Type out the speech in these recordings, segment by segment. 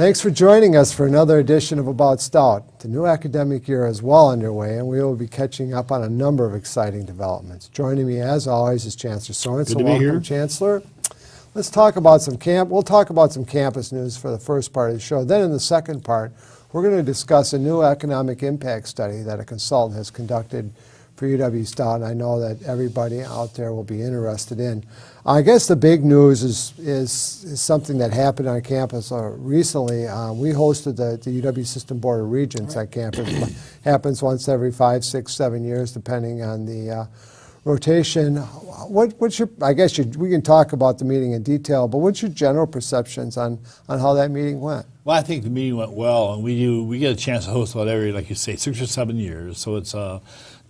Thanks for joining us for another edition of About Stout. The new academic year is well underway, and we will be catching up on a number of exciting developments. Joining me, as always, is Chancellor Sorensen. Good to be Welcome, here. Chancellor. Let's talk about some We'll talk about some campus news for the first part of the show. Then in the second part, we're going to discuss a new economic impact study that a consultant has conducted for UW Stout, and I know that everybody out there will be interested in. I guess the big news is something that happened on campus recently. We hosted the UW System Board of Regents at campus. Happens once every 5, 6, 7 years, depending on the rotation. What's your? I guess we can talk about the meeting in detail, but what's your general perceptions on how that meeting went? Well, I think the meeting went well, and we get a chance to host about every, like you say, 6 or 7 years. So it's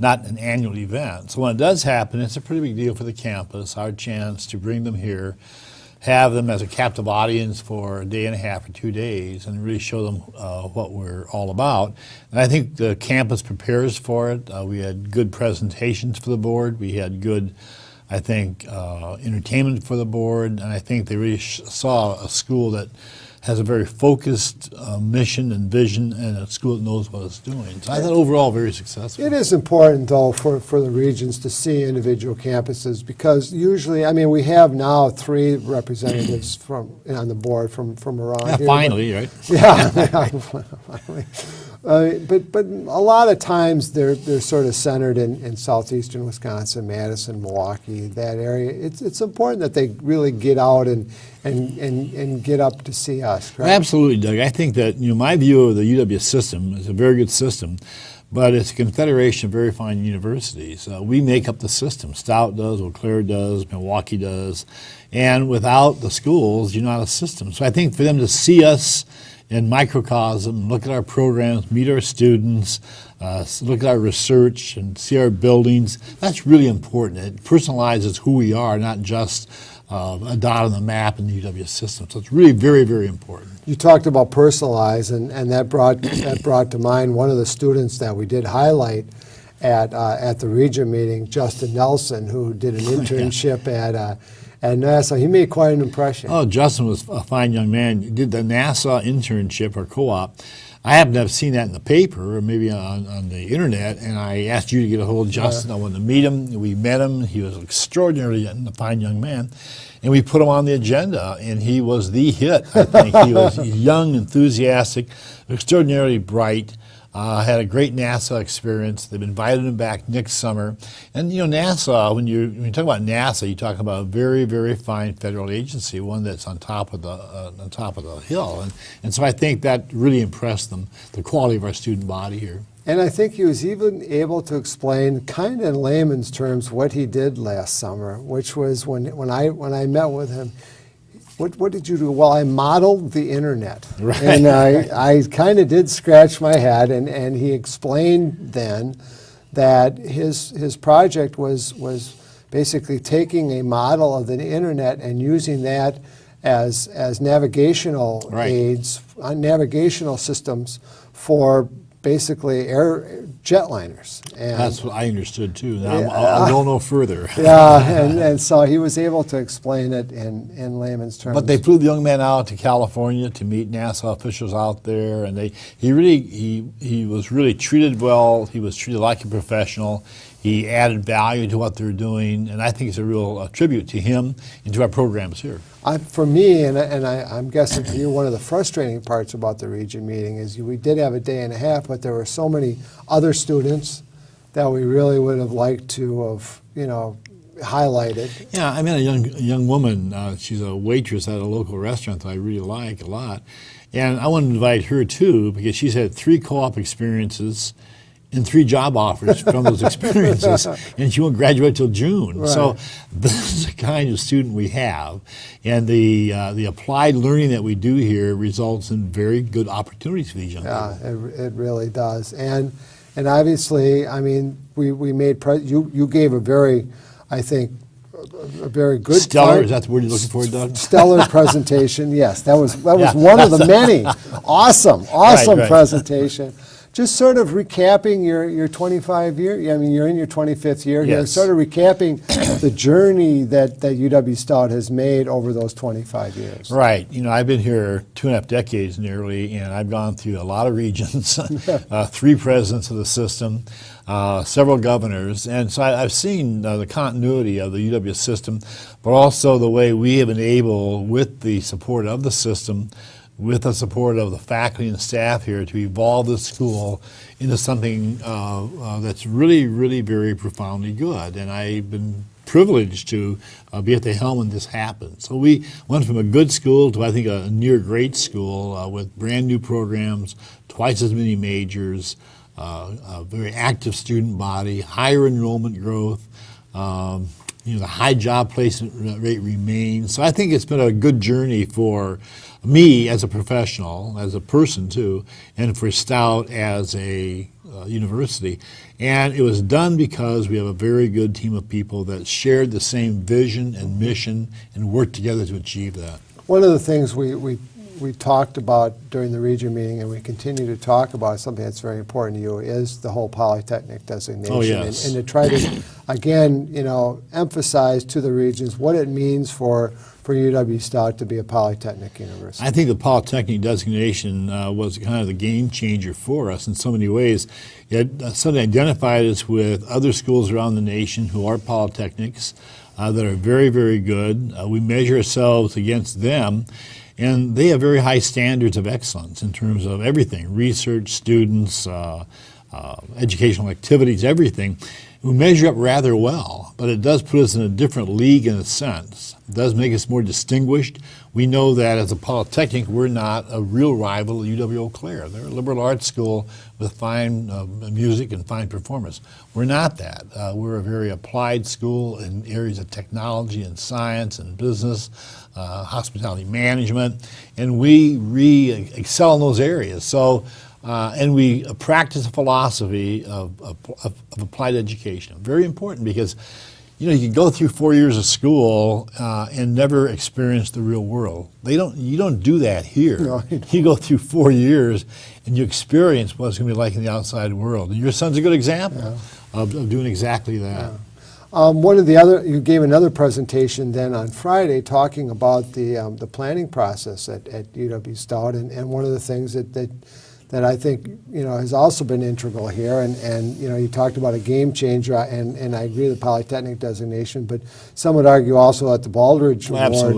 not an annual event. So when it does happen, it's a pretty big deal for the campus. Our chance to bring them here, have them as a captive audience for a day and a half or 2 days, and really show them what we're all about. And I think the campus prepares for it. We had good presentations for the board. We had good, I think, entertainment for the board. And I think they really saw a school that has a very focused mission and vision, and a school that knows what it's doing. So I thought overall very successful. It is important, though, for the regions to see individual campuses, because usually, I mean, we have now 3 representatives on the board from around here. Finally, right? Yeah, finally. But a lot of times they're sort of centered in southeastern Wisconsin, Madison, Milwaukee, that area. It's important that they really get out and get up to see us. Correct? Absolutely, Doug. I think that my view of the UW system is a very good system, but it's a confederation of very fine universities. We make up the system. Stout does, Eau Claire does, Milwaukee does, and without the schools, you're not a system. So I think for them to see us in microcosm, look at our programs, meet our students, look at our research and see our buildings, that's really important. It personalizes who we are, not just a dot on the map in the UW system. So it's really very, very important. You talked about personalize, and that brought to mind one of the students that we did highlight at the Regent meeting, Justin Nelson, who did an internship at NASA. He made quite an impression. Oh, Justin was a fine young man. He did the NASA internship or co-op. I happen to have seen that in the paper or maybe on the internet, and I asked you to get a hold of Justin. I wanted to meet him. We met him. He was an extraordinarily fine young man. And we put him on the agenda, and he was the hit, I think. He was young, enthusiastic, extraordinarily bright. Had a great NASA experience. They've invited him back next summer. And NASA, when you talk about NASA, you talk about a very, very fine federal agency, one that's on top of the hill. And so I think that really impressed them, the quality of our student body here. And I think he was even able to explain, kind of in layman's terms, what he did last summer, which was when I met with him. What did you do? Well, I modeled the internet. Right. And I kind of did scratch my head, and he explained then that his project was basically taking a model of the internet and using that as navigational aids, navigational systems for basically jetliners. And that's what I understood too. I'll go no further. Yeah, and so he was able to explain it in layman's terms. But they flew the young man out to California to meet NASA officials out there, and he was really treated well. He was treated like a professional. He added value to what they're doing, and I think it's a real tribute to him and to our programs here. For me, and I'm guessing for you, one of the frustrating parts about the Regent meeting is we did have a day and a half, but there were so many other students that we really would have liked to have, highlighted. Yeah, I met a young woman. She's a waitress at a local restaurant that I really like a lot, and I want to invite her too because she's had 3 co-op experiences and 3 job offers from those experiences, and she won't graduate till June. Right. So this is the kind of student we have, and the applied learning that we do here results in very good opportunities for these young people. Yeah, it really does. And obviously, I mean, we made you gave a very, I think, a very good stellar. Is that the word you're looking for, Doug? Stellar presentation. Yes, that was one of the many awesome right. presentation. just sort of recapping your 25 year. I mean, you're in your 25th year here. Yes. Sort of recapping the journey that UW Stout has made over those 25 years. Right. You know, I've been here 2.5 decades nearly, and I've gone through a lot of regions, 3 presidents of the system, several governors, and so I've seen the continuity of the UW system, but also the way we have been able, with the support of the system, with the support of the faculty and staff here, to evolve the school into something that's really, really very profoundly good. And I've been privileged to be at the helm when this happened. So we went from a good school to, I think, a near great school with brand new programs, twice as many majors, a very active student body, higher enrollment growth. You know, the high job placement rate remains. So I think it's been a good journey for me as a professional, as a person too, and for Stout as a university. And it was done because we have a very good team of people that shared the same vision and mission and worked together to achieve that. One of the things we talked about during the region meeting, and we continue to talk about, something that's very important to you, is the whole Polytechnic designation. Oh, yes. And to try to, again, you know, emphasize to the regions what it means for UW Stout to be a Polytechnic university. I think the Polytechnic designation was kind of the game changer for us in so many ways. It suddenly identified us with other schools around the nation who are Polytechnics that are very, very good. We measure ourselves against them. And they have very high standards of excellence in terms of everything, research, students, educational activities, everything. We measure up rather well, but it does put us in a different league in a sense. It does make us more distinguished. We know that as a Polytechnic, we're not a real rival of UW-Eau Claire. They're a liberal arts school with fine music and fine performance. We're not that. We're a very applied school in areas of technology and science and business, hospitality management, and we excel in those areas. So, and we practice a philosophy of applied education. Very important because, you know, you can go through 4 years of school and never experience the real world. You don't do that here. No. You go through 4 years and you experience what it's going to be like in the outside world. And your son's a good example of doing exactly that. Yeah. You gave another presentation then on Friday talking about the planning process at UW Stout, and one of the things that I think, you know, has also been integral here, and you know, you talked about a game changer, and I agree with the Polytechnic designation, but some would argue also that the Baldrige Award,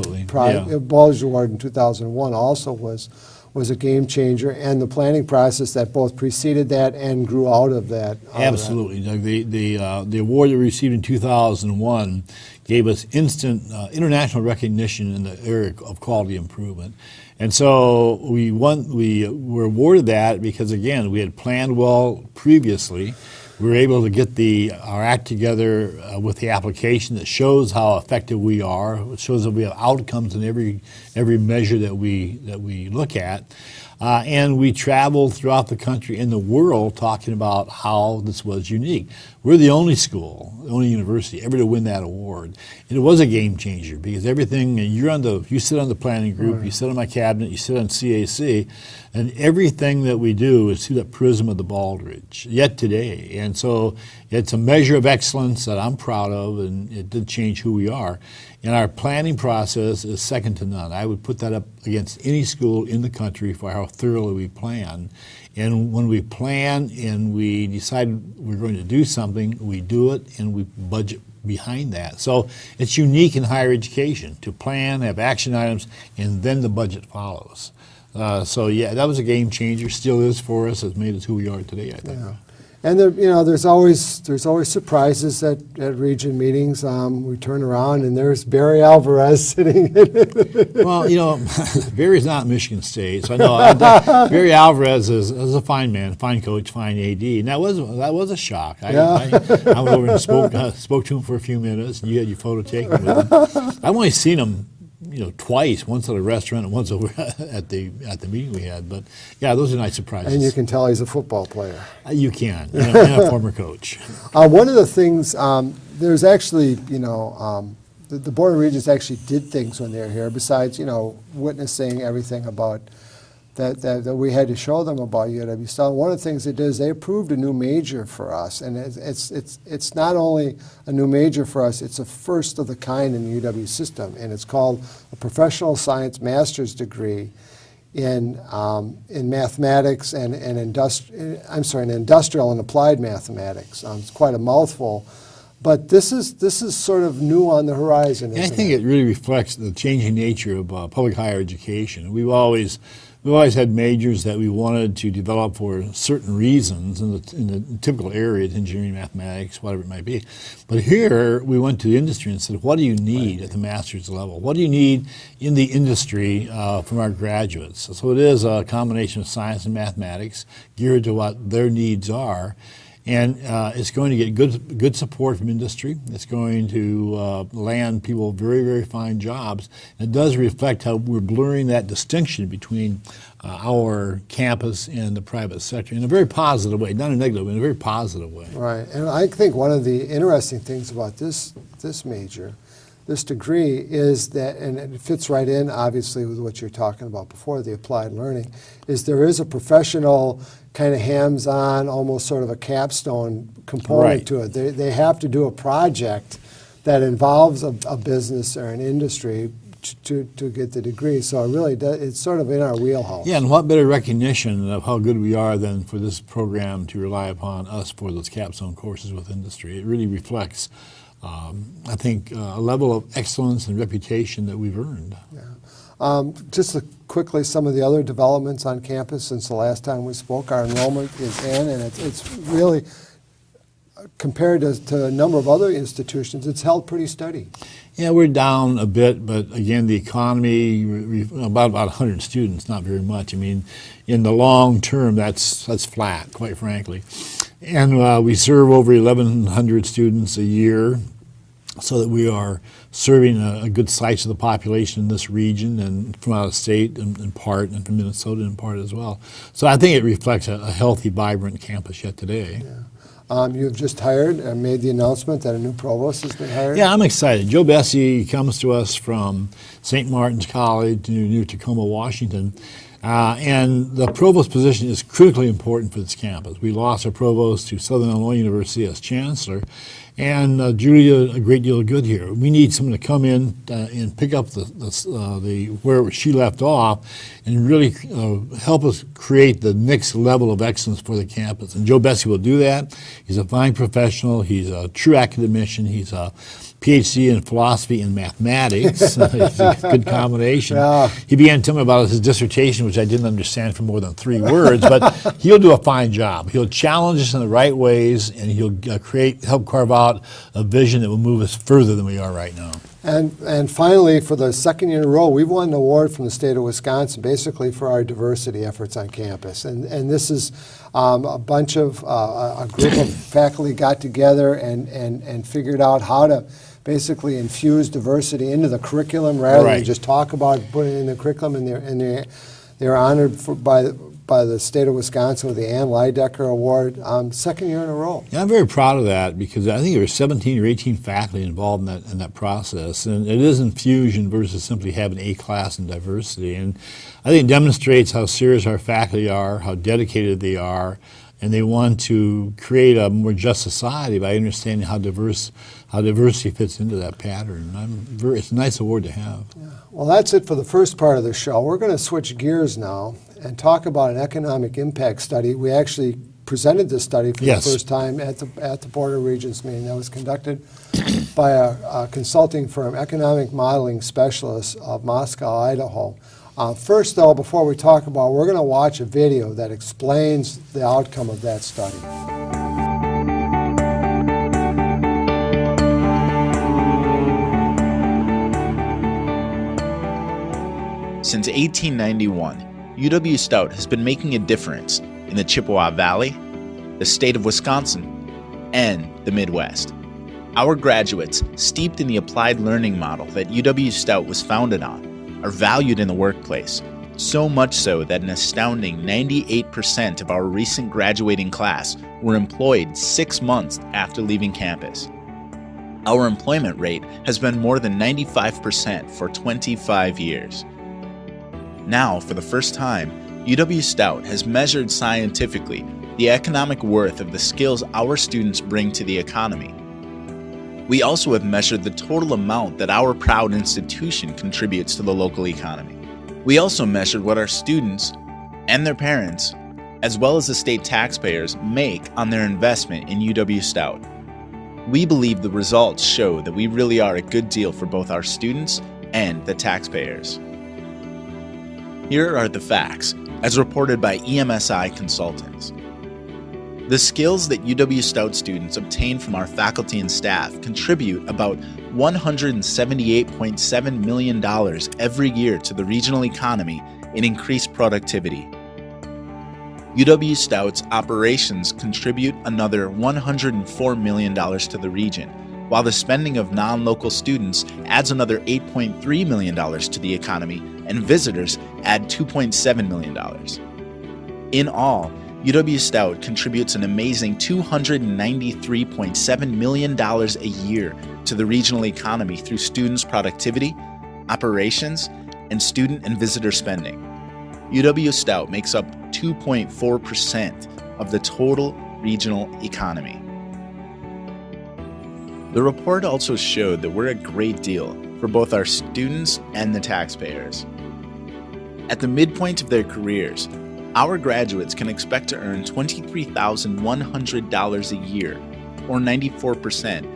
Baldrige Award in 2001 also was a game changer, and the planning process that both preceded that and grew out of that. Absolutely, Doug. The award that we received in 2001 gave us instant international recognition in the area of quality improvement. And so we were awarded that because, again, we had planned well previously. We were able to get our act together with the application that shows how effective we are. It shows that we have outcomes in every measure that we look at. And we traveled throughout the country and the world talking about how this was unique. We're the only school, the only university ever to win that award. And it was a game changer because everything, you sit on the planning group, right. You sit on my cabinet, you sit on CAC, and everything that we do is through that prism of the Baldrige, yet today. And so it's a measure of excellence that I'm proud of, and it did change who we are. And our planning process is second to none. I would put that up against any school in the country for how thoroughly we plan. And when we plan and we decide we're going to do something, we do it and we budget behind that. So it's unique in higher education to plan, have action items, and then the budget follows. So yeah, that was a game changer. Still is for us. It's made us who we are today, I think. Yeah. And there's always surprises at region meetings. We turn around and there's Barry Alvarez sitting. Well, Barry's not Michigan State, so I know Barry Alvarez is a fine man, fine coach, fine AD, and that was a shock. I went over and spoke to him for a few minutes, and you had your photo taken with him. I've only seen him twice, once at a restaurant and once over at the meeting we had. But yeah, those are nice surprises. And you can tell he's a football player. You can, and a former coach. One of the things, there's actually, the Board of Regents actually did things when they were here, besides, witnessing everything about that we had to show them about UW Stout. One of the things they did is they approved a new major for us, and it's not only a new major for us, it's a first of the kind in the UW system, and it's called a Professional Science Master's degree in mathematics and in industrial and applied mathematics. It's quite a mouthful. But this is sort of new on the horizon. I think it really reflects the changing nature of public higher education. We've always had majors that we wanted to develop for certain reasons in the typical areas, engineering, mathematics, whatever it might be. But here we went to the industry and said, what do you need at the master's level? What do you need in the industry from our graduates? So it is a combination of science and mathematics geared to what their needs are. And it's going to get good support from industry. It's going to land people very, very fine jobs. And it does reflect how we're blurring that distinction between our campus and the private sector in a very positive way, not a negative, in a very positive way. Right. And I think one of the interesting things about this major, this degree, is that, and it fits right in, obviously, with what you're talking about before, the applied learning, is there is a professional kind of hands-on, almost sort of a capstone component to it. They have to do a project that involves a business or an industry to get the degree. So it really does, it's sort of in our wheelhouse. Yeah, and what better recognition of how good we are than for this program to rely upon us for those capstone courses with industry. It really reflects, I think, a level of excellence and reputation that we've earned. Yeah. Just quickly, some of the other developments on campus since the last time we spoke. Our enrollment is in, and it's really, compared to a number of other institutions, it's held pretty steady. Yeah, we're down a bit, but again, the economy, about 100 students, not very much. I mean, in the long term, that's flat, quite frankly. And we serve over 1,100 students a year, so that we are serving a good slice of the population in this region and from out of state in part, and from Minnesota in part as well. So I think it reflects a healthy, vibrant campus yet today. Yeah. You've just hired and made the announcement that a new provost has been hired. Yeah, I'm excited. Joe Bessie comes to us from St. Martin's College near Tacoma, Washington. And the provost position is critically important for this campus. We lost our provost to Southern Illinois University as chancellor, and Judy did a great deal of good here. We need someone to come in and pick up where she left off and really help us create the next level of excellence for the campus. And Joe Bessie will do that. He's a fine professional. He's a true academician. He's a PhD in philosophy and mathematics. It's a good combination. Yeah. He began telling me about his dissertation, which I didn't understand for more than 3 words, but he'll do a fine job. He'll challenge us in the right ways, and he'll help carve out a vision that will move us further than we are right now. And finally, for the second year in a row, we've won an award from the state of Wisconsin, basically for our diversity efforts on campus. And this is a bunch of a group of faculty got together and figured out how to basically infuse diversity into the curriculum rather than just talk about putting it in the curriculum. And they're honored by the state of Wisconsin with the Ann Lydecker Award, second year in a row. Yeah, I'm very proud of that because I think there were 17 or 18 faculty involved in that process. And it is infusion versus simply having a class in diversity. And I think it demonstrates how serious our faculty are, how dedicated they are, and they want to create a more just society by understanding how diversity fits into that pattern. It's a nice award to have. Yeah. Well, that's it for the first part of the show. We're going to switch gears now and talk about an economic impact study. We actually presented this study for the first time at the Board of Regents meeting that was conducted by a consulting firm, Economic Modeling Specialists of Moscow, Idaho. First, though, before we talk about it, we're going to watch a video that explains the outcome of that study. Since 1891, UW Stout has been making a difference in the Chippewa Valley, the state of Wisconsin, and the Midwest. Our graduates, steeped in the applied learning model that UW Stout was founded on, are valued in the workplace, so much so that an astounding 98% of our recent graduating class were employed 6 months after leaving campus. Our employment rate has been more than 95% for 25 years. Now, for the first time, UW Stout has measured scientifically the economic worth of the skills our students bring to the economy. We also have measured the total amount that our proud institution contributes to the local economy. We also measured what our students and their parents, as well as the state taxpayers, make on their investment in UW Stout. We believe the results show that we really are a good deal for both our students and the taxpayers. Here are the facts, as reported by EMSI Consultants. The skills that UW Stout students obtain from our faculty and staff contribute about $178.7 million every year to the regional economy in increased productivity. UW Stout's operations contribute another $104 million to the region, while the spending of non-local students adds another $8.3 million to the economy, and visitors add $2.7 million. In all, UW Stout contributes an amazing $293.7 million a year to the regional economy through students' productivity, operations, and student and visitor spending. UW Stout makes up 2.4% of the total regional economy. The report also showed that we're a great deal for both our students and the taxpayers. At the midpoint of their careers, our graduates can expect to earn $23,100 a year, or 94%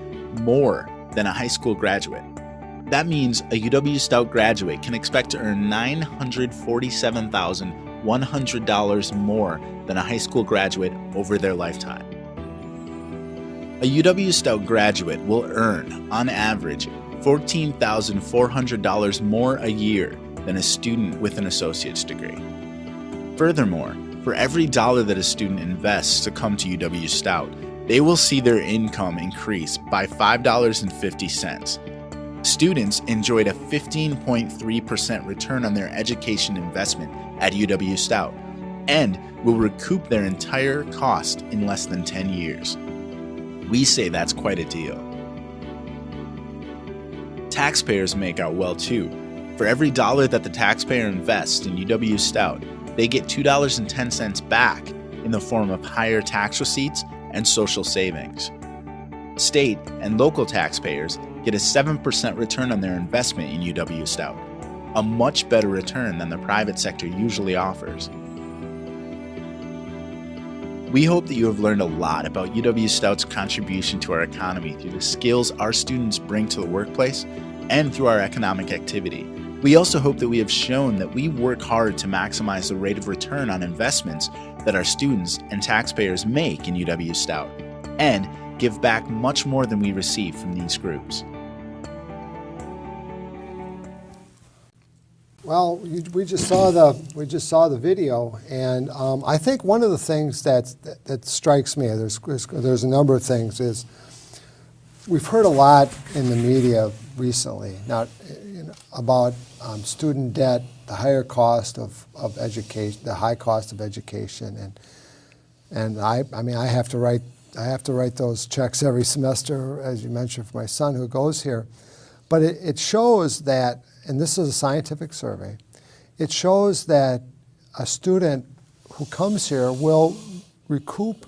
more than a high school graduate. That means a UW Stout graduate can expect to earn $947,100 more than a high school graduate over their lifetime. A UW Stout graduate will earn, on average, $14,400 more a year than a student with an associate's degree. Furthermore, for every dollar that a student invests to come to UW Stout, they will see their income increase by $5.50. Students enjoyed a 15.3% return on their education investment at UW Stout and will recoup their entire cost in less than 10 years. We say that's quite a deal. Taxpayers make out well too. For every dollar that the taxpayer invests in UW Stout, they get $2.10 back in the form of higher tax receipts and social savings. State and local taxpayers get a 7% return on their investment in UW Stout, a much better return than the private sector usually offers. We hope that you have learned a lot about UW Stout's contribution to our economy through the skills our students bring to the workplace and through our economic activity. We also hope that we have shown that we work hard to maximize the rate of return on investments that our students and taxpayers make in UW Stout, and give back much more than we receive from these groups. Well, we just saw the video, and I think one of the things that strikes me, there's a number of things, is we've heard a lot in the media recently about student debt, the higher cost of education, the high cost of education, and I mean I have to write those checks every semester, as you mentioned, for my son who goes here, but it shows that. And this is a scientific survey, it shows that a student who comes here will recoup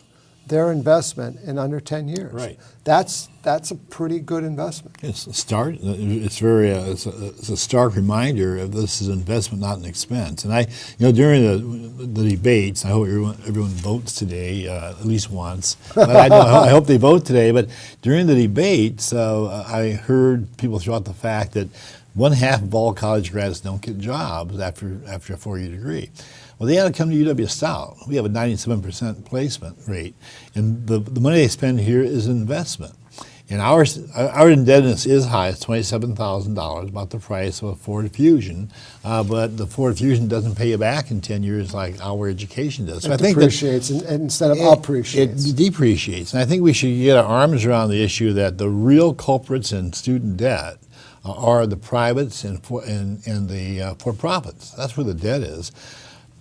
their investment in under 10 years. Right. That's a pretty good investment. It's a start. It's a stark reminder of this is an investment, not an expense. And during the debates, I hope everyone votes today at least once. But I hope they vote today. But during the debates, I heard people throw out the fact that 1/2 of all college grads don't get jobs after a 4-year degree. Well, they had to come to UW Stout. We have a 97% placement rate, and the money they spend here is an investment. And our indebtedness is high. It's $27,000, about the price of a Ford Fusion, but the Ford Fusion doesn't pay you back in 10 years like our education does. So it depreciates instead of appreciates. It depreciates, and I think we should get our arms around the issue that the real culprits in student debt are the privates and the for-profits. That's where the debt is.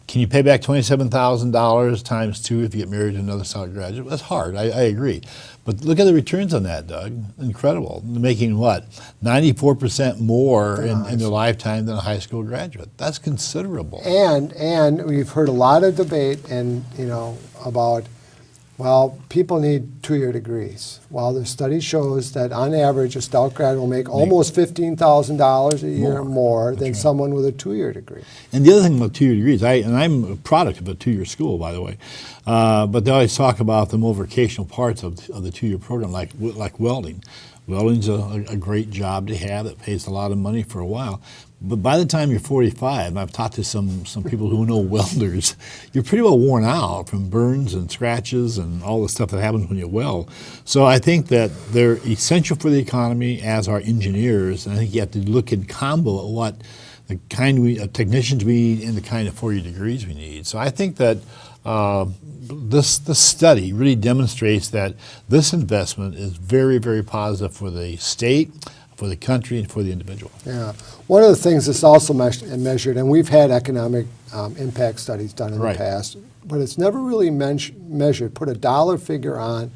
Can you pay back $27,000 times 2 if you get married to another Stout graduate? That's hard. I agree. But look at the returns on that, Doug. Incredible. They're making what? 94% more in their lifetime than a high school graduate. That's considerable. And we've heard a lot of debate about, well, people need 2-year degrees. Well, the study shows that on average, a Stout grad will make almost $15,000 a year more than someone with a 2-year degree. And the other thing about 2-year degrees, I'm a product of a 2-year school, by the way, but they always talk about the more vocational parts of the 2-year program, like welding. Welding's a great job to have that pays a lot of money for a while. But by the time you're 45, and I've talked to some people who know welders, you're pretty well worn out from burns and scratches and all the stuff that happens when you weld. So I think that they're essential for the economy, as are engineers. And I think you have to look in combo at what the kind of technicians we need and the kind of 4-year degrees we need. So I think that this study really demonstrates that this investment is very, very positive for the state, for the country, and for the individual. Yeah. One of the things that's also measured, and we've had economic impact studies done in the past, but it's never really measured, put a dollar figure on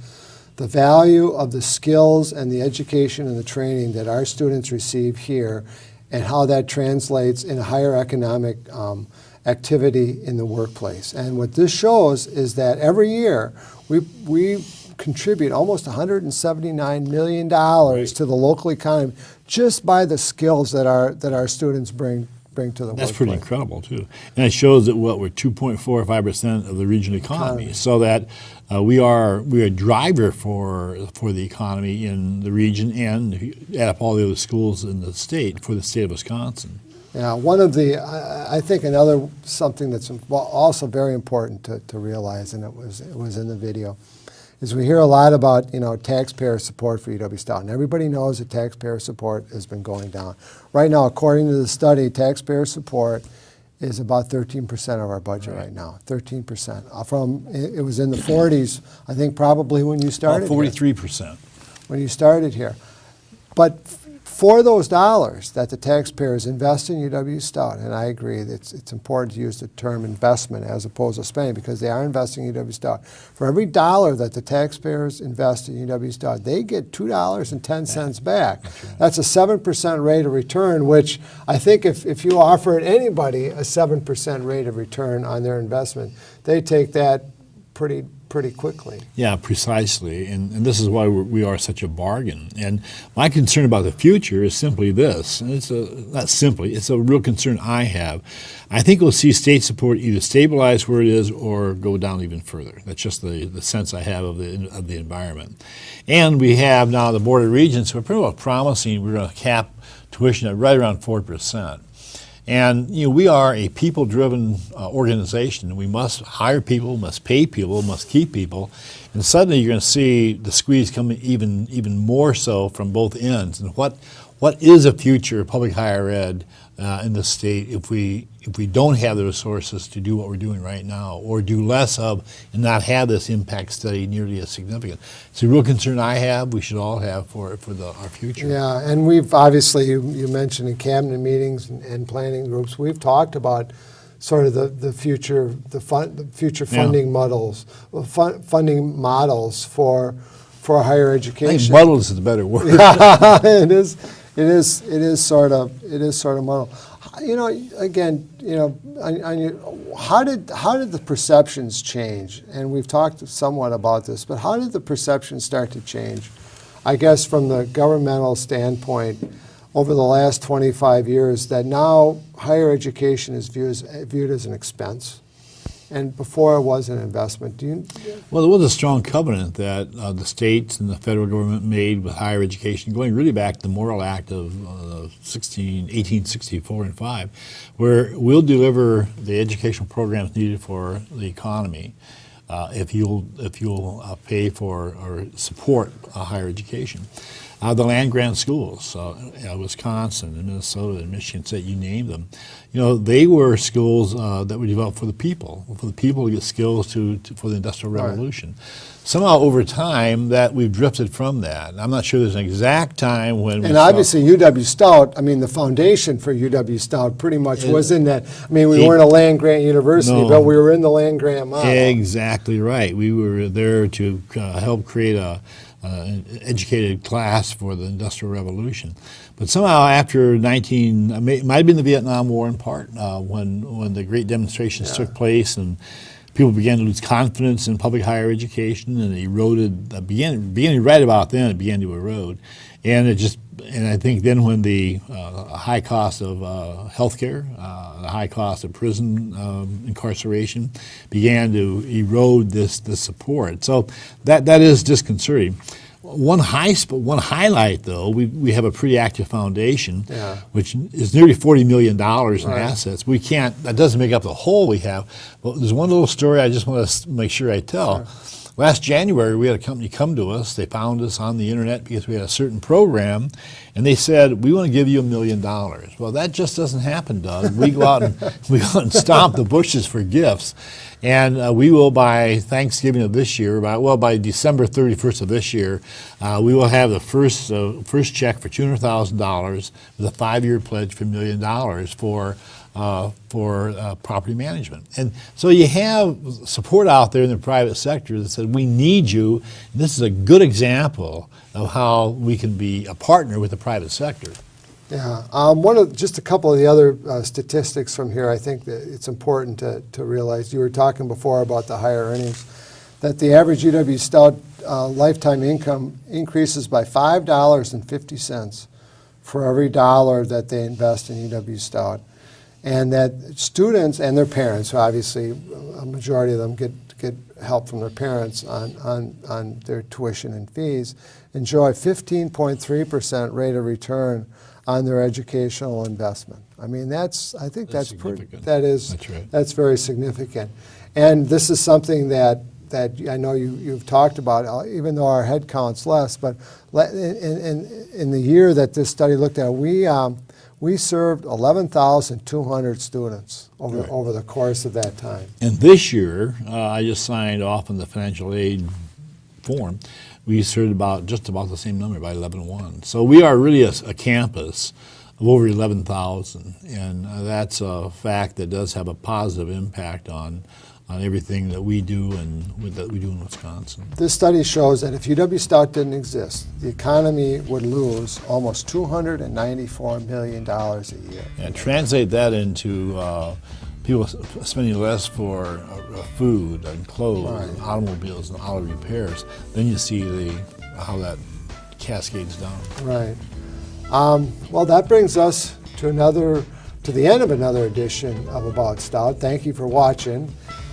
the value of the skills and the education and the training that our students receive here and how that translates in higher economic activity in the workplace. And what this shows is that every year we contribute almost $179 million to the local economy just by the skills that our students bring to the workplace. That's pretty incredible too, and it shows that we're 2.45% of the regional economy, so that we're a driver for the economy in the region, and add up all the other schools in the state for the state of Wisconsin. Yeah, one of the, I think another something that's also very important to realize, and it was in the video, is we hear a lot about taxpayer support for UW-Stout, and everybody knows that taxpayer support has been going down. Right now, according to the study, taxpayer support is about 13% of our budget right now. 13%. From it was in the 40s, I think probably when you started. 43%. When you started here, but for those dollars that the taxpayers invest in UW-Stout, and I agree that it's important to use the term investment as opposed to spending, because they are investing in UW-Stout. For every dollar that the taxpayers invest in UW-Stout, they get $2.10 back. That's a 7% rate of return, which I think if you offer anybody a 7% rate of return on their investment, they take that pretty quickly. Yeah, precisely, and this is why we are such a bargain. And my concern about the future is simply this, and it's a real concern I have. I think we'll see state support either stabilize where it is or go down even further. That's just the sense I have of the environment. And we have now the Board of Regents who are pretty well promising we're going to cap tuition at right around 4%. And we are a people-driven organization. We must hire people, must pay people, must keep people, and suddenly you're going to see the squeeze come even more so from both ends. And what is a future of public higher ed in the state if we don't have the resources to do what we're doing right now, or do less of and not have this impact study nearly as significant? It's a real concern I have, we should all have for our future. Yeah, and we've obviously, you mentioned in cabinet meetings and planning groups, we've talked about sort of the future funding models, funding models for higher education. I think muddles is a better word. Yeah, it is sort of muddled. Again, how did the perceptions change? And we've talked somewhat about this, but how did the perceptions start to change? I guess from the governmental standpoint, over the last 25 years, that now higher education is viewed as an expense, and before it was an investment. Well, there was a strong covenant that the states and the federal government made with higher education, going really back to the Morrill Act of 1864 and 5, where we'll deliver the educational programs needed for the economy if you'll pay for or support higher education. The land-grant schools, Wisconsin and Minnesota and Michigan State, you name them, they were schools that were developed for the people to get skills for the Industrial Revolution. Somehow over time that we've drifted from that. I'm not sure there's an exact time when And obviously UW Stout, I mean the foundation for UW Stout pretty much was in that. I mean we weren't a land-grant university, but we were in the land-grant model. Exactly right. We were there to help create an educated class for the Industrial Revolution. But somehow after it might have been the Vietnam War in part, when the great demonstrations took place and people began to lose confidence in public higher education, and it eroded, beginning right about then, it began to erode. And I think then when the high cost of health care, the high cost of prison incarceration began to erode this support. So that is disconcerting. One highlight, though, we have a pretty active foundation, which is nearly $40 million in assets. That doesn't make up the whole we have. But there's one little story I just want to make sure I tell. Sure. Last January, we had a company come to us. They found us on the internet because we had a certain program, and they said, "We want to give you $1 million." Well, that just doesn't happen, Doug. We go out and stomp the bushes for gifts. And we will, by Thanksgiving of this year, by December 31st of this year, we will have the first check for $200,000 with a 5-year pledge for $1 million for property management. And so you have support out there in the private sector that said, we need you. And this is a good example of how we can be a partner with the private sector. Yeah, just a couple of the other statistics from here. I think that it's important to realize. You were talking before about the higher earnings, that the average UW Stout lifetime income increases by $5.50 for every dollar that they invest in UW Stout, and that students and their parents, who obviously a majority of them get help from their parents on their tuition and fees, enjoy 15.3% rate of return on their educational investment. I mean, that's significant. That's very significant. And this is something that I know you've talked about, even though our head count's less, but in the year that this study looked at, we served 11,200 students over the course of that time. And this year, I just signed off on the financial aid form. We served just about the same number, by 11,100. So we are really a campus of over 11,000, and that's a fact that does have a positive impact on everything that we do and that we do in Wisconsin. This study shows that if UW Stout didn't exist, the economy would lose almost $294 million a year. And translate that into people spending less for food and clothes and automobiles and auto repairs, then you see how that cascades down. Right. Well, that brings us to the end of another edition of About Stout. Thank you for watching.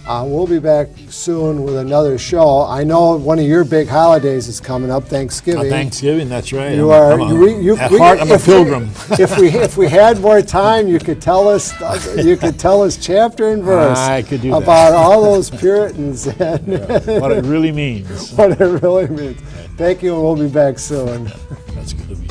We'll be back soon with another show. I know one of your big holidays is coming up, Thanksgiving. Thanksgiving, that's right. At heart, I'm a pilgrim. If we had more time, you could tell us chapter and verse I could do about all those Puritans and what it really means. What it really means. Thank you, and we'll be back soon. That's good of you.